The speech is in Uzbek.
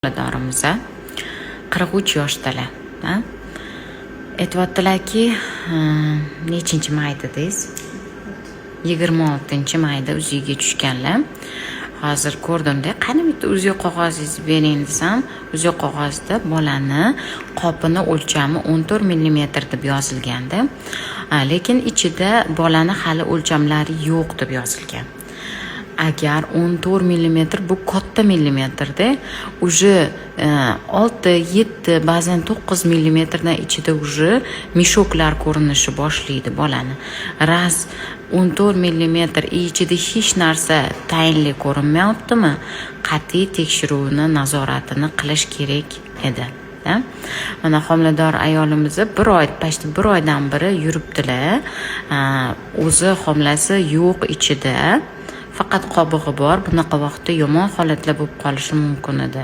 Homiladorimiz 43 yoshdalar. Aytyaptilarki, nechinchi maydadaysiz? 26-mayda uziga tushganlar. Hozir ko'rdimda, qani bitta uzi qog'ozingizni bering desam, uzi qog'ozda bolani qopini o'lchami 14 mm deb yozilganda, lekin ichida bolani hali o'lchamlari yo'q deb yozilgan. Agar 14 mm bu katta millimetrda, уже 6, 7, ba'zan 9 mm dan ichida уже mishoklar ko'rinishi boshlaydi bolani. Raz 14 mm ichida hech narsa tayinli ko'rinmayaptimi? Qat'iy tekshiruvni, nazoratini qilish kerak edi. Mana homilador ayolimiz bir oydan beri yuribdilar. O'zi homilasi yo'q ichida. Faqat qobig'i bor. Bunaqa vaqtda yomon holatlar bo'lib qolishi mumkin edi.